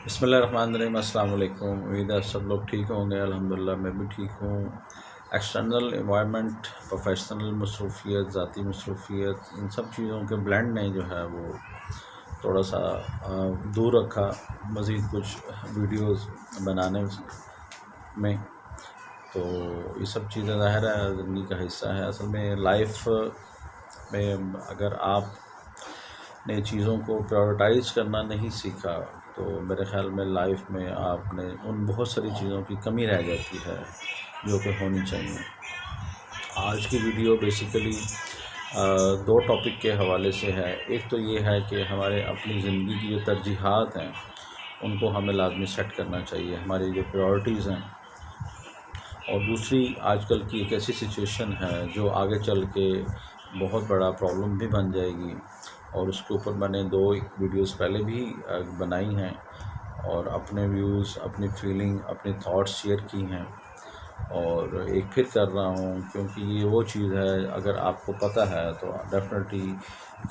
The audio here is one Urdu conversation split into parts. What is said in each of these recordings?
بسم اللہ الرحمن الرحیم۔ السلام علیکم۔ امید ہے سب لوگ ٹھیک ہوں گے۔ الحمدللہ میں بھی ٹھیک ہوں۔ ایکسٹرنل انوائرمنٹ، پروفیشنل مصروفیت، ذاتی مصروفیت، ان سب چیزوں کے بلینڈ نے جو ہے وہ تھوڑا سا دور رکھا مزید کچھ ویڈیوز بنانے میں۔ تو یہ سب چیزیں ظاہر ہے زندگی کا حصہ ہے۔ اصل میں لائف میں اگر آپ نے چیزوں کو پرائورٹائز کرنا نہیں سیکھا تو میرے خیال میں لائف میں آپ نے ان بہت ساری چیزوں کی کمی رہ جاتی ہے جو کہ ہونی چاہیے۔ آج کی ویڈیو بیسیکلی دو ٹاپک کے حوالے سے ہے۔ ایک تو یہ ہے کہ ہمارے اپنی زندگی کی جو ترجیحات ہیں ان کو ہمیں لازمی سیٹ کرنا چاہیے، ہماری جو پریورٹیز ہیں۔ اور دوسری، آج کل کی ایک ایسی سچویشن ہے جو آگے چل کے بہت بڑا پرابلم بھی بن جائے گی، اور اس کے اوپر میں نے دو ویڈیوز پہلے بھی بنائی ہیں اور اپنے ویوز، اپنی فیلنگ، اپنے تھاٹس شیئر کی ہیں، اور ایک پھر کر رہا ہوں کیونکہ یہ وہ چیز ہے اگر آپ کو پتہ ہے تو ڈیفینیٹلی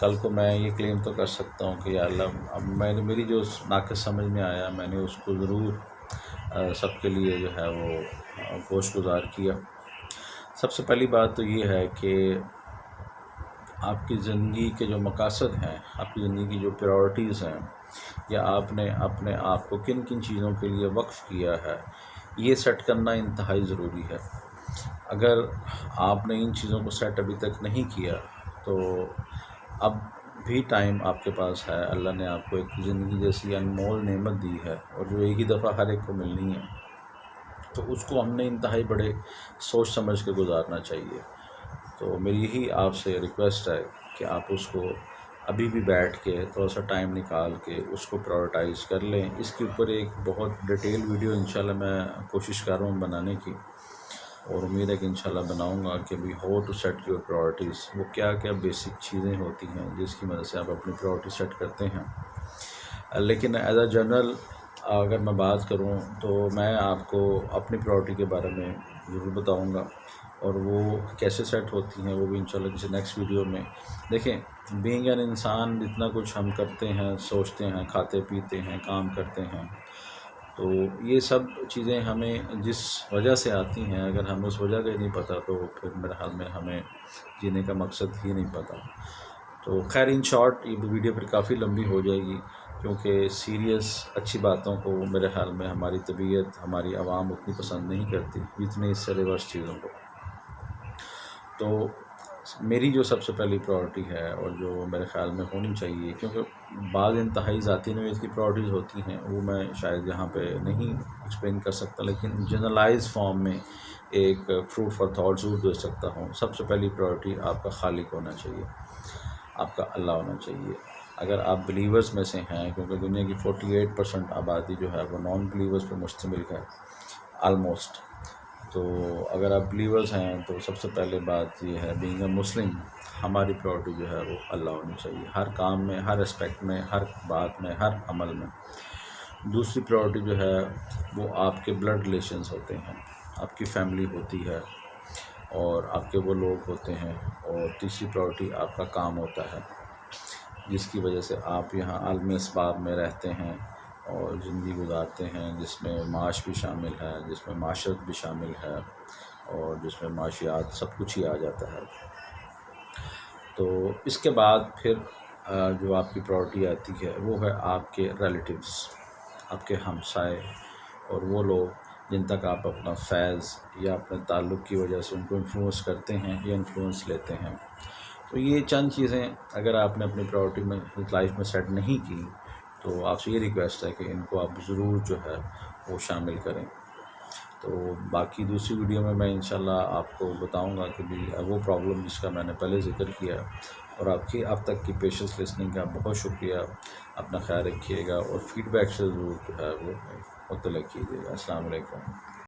کل کو میں یہ کلیم تو کر سکتا ہوں کہ یا اللہ، اب میں نے میری جو ناقص سمجھ میں آیا میں نے اس کو ضرور سب کے لیے جو ہے وہ گوش گزار کیا۔ سب سے پہلی بات تو یہ ہے کہ آپ کی زندگی کے جو مقاصد ہیں، آپ کی زندگی کی جو پریورٹیز ہیں، یا آپ نے اپنے آپ کو کن کن چیزوں کے لیے وقف کیا ہے، یہ سیٹ کرنا انتہائی ضروری ہے۔ اگر آپ نے ان چیزوں کو سیٹ ابھی تک نہیں کیا تو اب بھی ٹائم آپ کے پاس ہے۔ اللہ نے آپ کو ایک زندگی جیسی انمول نعمت دی ہے اور جو ایک ہی دفعہ ہر ایک کو ملنی ہے، تو اس کو ہم نے انتہائی بڑے سوچ سمجھ کے گزارنا چاہیے۔ تو میری یہی آپ سے ریکویسٹ ہے کہ آپ اس کو ابھی بھی بیٹھ کے تھوڑا سا ٹائم نکال کے اس کو پرائورٹائز کر لیں۔ اس کے اوپر ایک بہت ڈیٹیل ویڈیو انشاءاللہ میں کوشش کر رہا ہوں بنانے کی، اور امید ہے کہ انشاءاللہ بناؤں گا کہ بھی how to set your priorities, وہ کیا کیا بیسک چیزیں ہوتی ہیں جس کی مدد سے آپ اپنی پرائورٹی سیٹ کرتے ہیں۔ لیکن ایز اے جنرل اگر میں بات کروں تو میں آپ کو اپنی پرائورٹی کے بارے میں ضرور بتاؤں گا، اور وہ کیسے سیٹ ہوتی ہیں وہ بھی انشاءاللہ کسی نیکسٹ ویڈیو میں۔ دیکھیں، بینگ این انسان جتنا کچھ ہم کرتے ہیں، سوچتے ہیں، کھاتے پیتے ہیں، کام کرتے ہیں، تو یہ سب چیزیں ہمیں جس وجہ سے آتی ہیں، اگر ہمیں اس وجہ کا ہی نہیں پتہ تو پھر میرے حال میں ہمیں جینے کا مقصد ہی نہیں پتہ۔ تو خیر، ان شارٹ یہ ویڈیو پھر کافی لمبی ہو جائے گی کیونکہ سیریس اچھی باتوں کو میرے خیال میں ہماری طبیعت، ہماری عوام اتنی پسند نہیں کرتی جتنی اس سے ریورس چیزوں کو۔ تو میری جو سب سے پہلی پرائورٹی ہے اور جو میرے خیال میں ہونی چاہیے، کیونکہ بعض انتہائی ذاتی نوعیت کی پرائورٹیز ہوتی ہیں وہ میں شاید یہاں پہ نہیں ایکسپلین کر سکتا، لیکن جنرلائز فارم میں ایک فروٹ فار تھاٹ ضرور دے سکتا ہوں۔ سب سے پہلی پرائورٹی آپ کا خالق ہونا چاہیے، آپ کا اللہ ہونا چاہیے۔ اگر آپ بلیورز میں سے ہیں، کیونکہ دنیا کی 48% آبادی جو ہے وہ نان بلیورز پہ مشتمل ہے آلموسٹ، تو اگر آپ بلیورز ہیں تو سب سے پہلے بات یہ ہے، بینگ اے مسلم، ہماری پرائورٹی جو ہے وہ اللہ ہونی چاہیے، ہر کام میں، ہر اسپیکٹ میں، ہر بات میں، ہر عمل میں۔ دوسری پرائورٹی جو ہے وہ آپ کے بلڈ ریلیشنز ہوتے ہیں، آپ کی فیملی ہوتی ہے اور آپ کے وہ لوگ ہوتے ہیں، اور تیسری پرائورٹی آپ کا کام ہوتا ہے جس کی وجہ سے آپ یہاں عالمی اسباب میں رہتے ہیں اور زندگی گزارتے ہیں، جس میں معاش بھی شامل ہے، جس میں معاشرت بھی شامل ہے، اور جس میں معاشیات سب کچھ ہی آ جاتا ہے۔ تو اس کے بعد پھر جو آپ کی پرائورٹی آتی ہے وہ ہے آپ کے ریلیٹیوز، آپ کے ہمسائے، اور وہ لوگ جن تک آپ اپنا فیض یا اپنے تعلق کی وجہ سے ان کو انفلوئنس کرتے ہیں یا انفلوئنس لیتے ہیں۔ تو یہ چند چیزیں اگر آپ نے اپنی پرائورٹی میں لائف میں سیٹ نہیں کی تو آپ سے یہ ریکویسٹ ہے کہ ان کو آپ ضرور جو ہے وہ شامل کریں۔ تو باقی دوسری ویڈیو میں انشاءاللہ آپ کو بتاؤں گا کہ بھی وہ پرابلم جس کا میں نے پہلے ذکر کیا، اور آپ کی اب تک کی پیشنس لسننگ کا بہت شکریہ۔ اپنا خیال رکھیے گا اور فیڈ بیک سے ضرور جو ہے وہ مطلع کیجیے گا۔ السلام علیکم۔